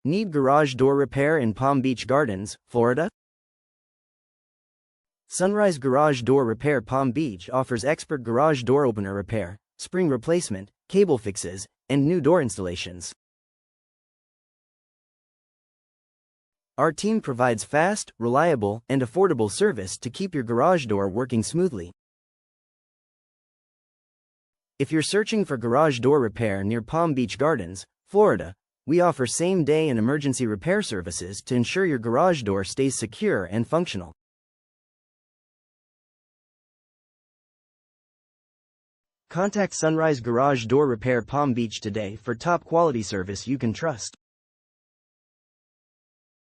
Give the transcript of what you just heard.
Need garage door repair in Palm Beach Gardens, Florida? Sunrise Garage Door Repair Palm Beach offers expert garage door opener repair, spring replacement, cable fixes, and new door installations. Our team provides fast, reliable, and affordable service to keep your garage door working smoothly. If you're searching for garage door repair near Palm Beach Gardens, Florida, we offer same-day and emergency repair services to ensure your garage door stays secure and functional. Contact Sunrise Garage Door Repair Palm Beach today for top quality service you can trust.